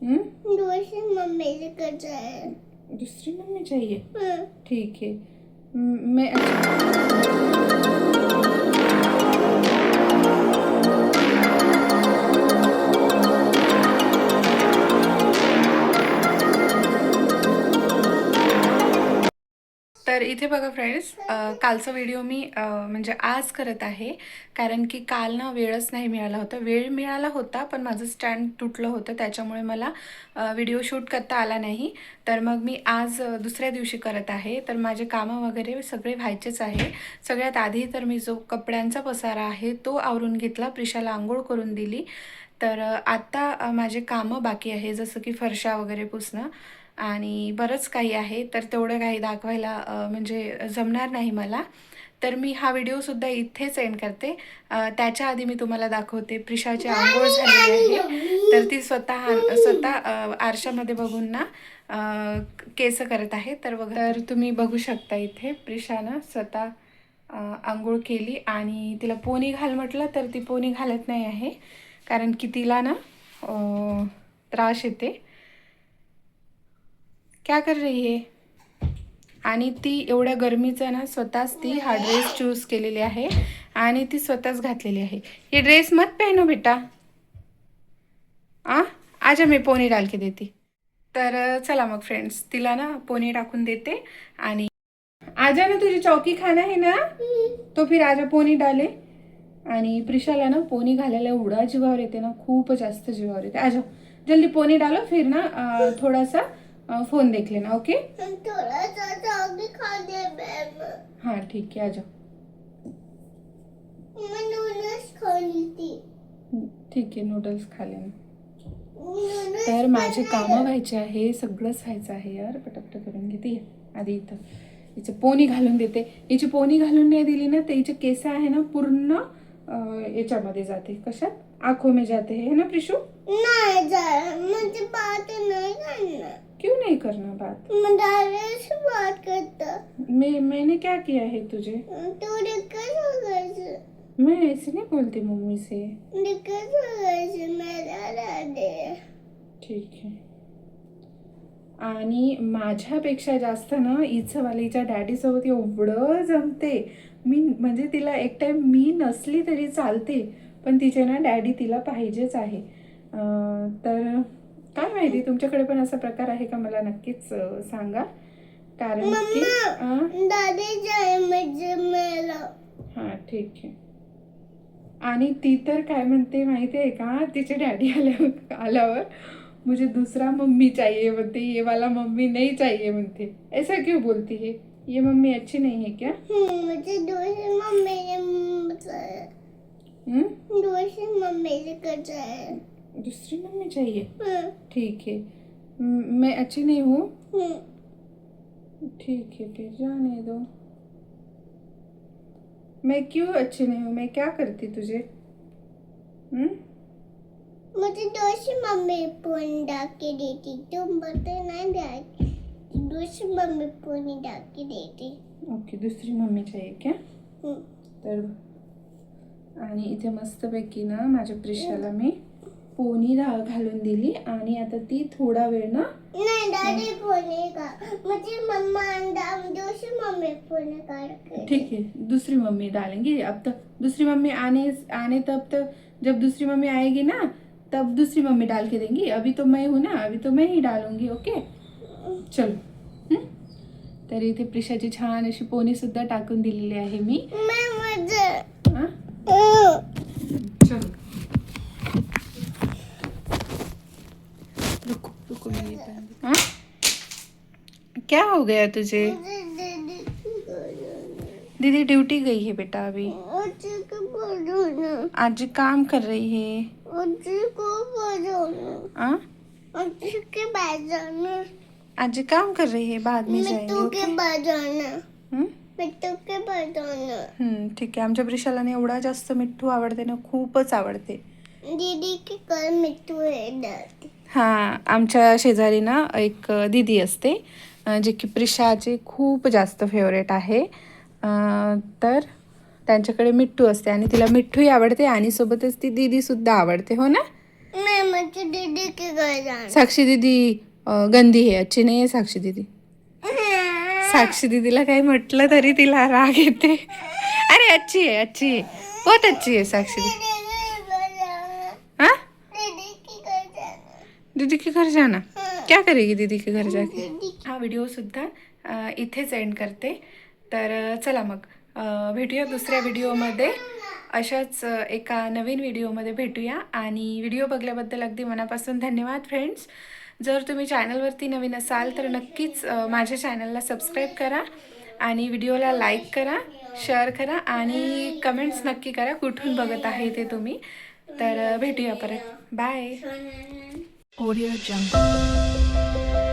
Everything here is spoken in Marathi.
दूसरी मम्मी से करता है। दूसरी मम्मी चाहिए? हाँ। ठीक है। मैं तर इथे बघा फ्रेंड्स, कालचा व्हिडिओ मी म्हणजे आज करत आहे, कारण की काल ना वेळच नाही मिळाला होता. वेळ मिळाला होता पण माझं स्टँड तुटलं होतं, त्याच्यामुळे मला व्हिडिओ शूट करता आला नाही. तर मग मी आज दुसऱ्या दिवशी करत आहे. तर माझे कामं वगैरे सगळे व्हायचेच आहे. सगळ्यात आधी तर मी जो कपड्यांचा पसारा आहे तो आवरून घेतला, प्रिशाला आंघोळ करून दिली. तर आता माझे कामं बाकी आहे, जसं की फरशा वगैरे पुसणं आणि बरंच काही आहे. तर तेवढं काही दाखवायला म्हणजे जमणार नाही मला. तर मी हा व्हिडिओसुद्धा इथेच एंड करते. त्याच्या आधी मी तुम्हाला दाखवते प्रिशाची आंघोळ झालेली आहे. तर ती स्वतः आरशामध्ये बघून ना केस करत आहे. तर तुम्ही बघू शकता इथे प्रिशानं स्वतः आंघोळ केली आणि तिला पोनी घाल म्हटलं तर ती पोनी घालत नाही आहे, कारण की तिला ना त्रास येते. क्या कर रही है? आणि ती एवढ्या गरमीचं ना स्वतःच ती हा ड्रेस चूज केलेली आहे आणि ती स्वतःच घातलेली आहे. ये ड्रेस मत पहनो बेटा. आजा मी पोनी डाल के देती. तर चला मग फ्रेंड्स, तिला ना पोनी टाकून देते आणि आजा ना, तुझी चौकी खाना है ना, तो फिर आजा पोनी डाले. आणि प्रिशाला ना पोनी घालायला एवढा जीवावर येते ना, खूप जास्त जीवावर येते. आजा जल्दी पोनी डालो, फिर ना थोड़ा सा फोन देख लेना. ओके? थोड़ा सा चौकी खा दे मैम। हाँ ठीक है, आजा. मैं नूडल्स खानी थी। ठीक आहे, नूडल्स खा लेना. नूडल्स तर माझे कामं व्हायचे आहे, सगळंच व्हायचं आहे यार. पटापट करून घेते. आधी इथं हिचं पोनी घालून देते. हिची पोनी घालून नाही दिली ना तर हिचे केस आहे ना पूर्ण याच्यामध्ये जाते. कशात? आंखों में जाते है ना प्रिशू? नहीं जा, मुझे बात नहीं करना। क्यों नहीं करना बात? मैं दादी से बात करता। मैंने क्या किया है तुझे? तू कैसे? मैं ऐसे नहीं बोलती मम्मी से. कैसे मेरा दादी। ठीक आहे. आणि माझ्यापेक्षा जास्त ना हिच्या डॅडीसोबत एवढं जमते. मी म्हणजे तिला एक टाइम मी नसली तरी चालते, पण तिचे ना डॅडी तिला पाहिजेच आहे. तर काय माहिती तुमच्याकडे पण असा प्रकार आहे का, मला नक्कीच सांगा. कारण की दादी जाए मुझे मेला. हां ठीक आहे. आणि ती तर काय म्हणते माहिती आहे का, तिचे डॅडी आल्यावर मुझे दूसरा मम्मी चाहिए बोलते, ये वाला मम्मी नहीं चाहिए बोलते. ऐसा क्यों बोलती है? ये मम्मी अच्छी नहीं है क्या? मुझे दूसरी मम्मी ने बताया। दूसरी मम्मी से करता है। दूसरी मम्मी चाहिए? ठीक है. मैं अच्छी नहीं हूँ? ठीक है फिर जाने दो. मैं क्यों अच्छी नहीं हूँ? मैं क्या करती तुझे? मुझे दूसरी मम्मी पोनी डाल के देती, तुम बोलते नहीं डाल, दूसरी मम्मी पोनी डाल के देती. ओके, दुसरी मम्मी चाहिए क्या? तर आणि इथे मस्तपैकी ना माझ्या प्रिशाला मी पोनी घालून दिली आणि आता ती थोडा वेळ ना नहीं दादी पोनी का, मुझे मम्मा दूसरी मम्मी पोनी काट. ठीक है, दूसरी मम्मी डालेंगी. अब तक दूसरी मम्मी आने तक जब दूसरी मम्मी आएगी ना तब दूसरी मम्मी डाल के देंगी. अभी तो मैं हूँ ना, अभी तो मैं ही डालूंगी. ओके चलो. तर इथे प्रिशाची छान अशी पोनी सुद्धा टाकून दिलेली आहे मी. चलो रुको हाँ, क्या हो गया तुझे? दीदी ड्यूटी गई है बेटा अभी. आज काम कर रही है. आज काम कर रही है, बाद में जाएंगे. ठीक आहे. आमच्या प्रिशाला एवढा जास्त मिठ्ठू आवडते ना, खूपच आवडते. दीदी के कल मिठ्ठू है. हां, आमच्या शेजारी ना एक दीदी असते जे की प्रिशाचे खूप जास्त फेवरेट आहे. तर त्यांच्याकडे मिठ्ठू असते आणि तिला मिठ्ठूही आवडते आणि सोबतच ती दीदीसुद्धा आवडते. हो ना? मैं मुझे दीदी के घर जाना साक्षी दीदी गंदी है, अच्छी नहीं है साक्षी दीदी. साक्षी दीदीला काही म्हटलं तरी तिला राग येते. अरे अच्छी है, अच्छी है, बहुत अच्छी है साक्षी दीदी. हाँ दीदी के घर जाना दीदी के घर जाना. क्या करेगी दीदी के घर जाके. हा व्हिडिओ सुद्धा इथेच एंड करते. तर चला मग भेटूया दुसऱ्या व्हिडिओमध्ये. अशाच एका नवीन व्हिडिओमध्ये भेटूया. आणि व्हिडिओ बघल्याबद्दल अगदी मनापासून धन्यवाद फ्रेंड्स. जर तुम्ही चॅनलवरती नवीन असाल तर नक्कीच माझ्या चॅनलला सबस्क्राईब करा आणि व्हिडिओला लाईक करा, शेअर करा आणि कमेंट्स नक्की करा कुठून बघत आहे ते तुम्ही. तर भेटूया परत. बाय. ऑडिओ जंगल.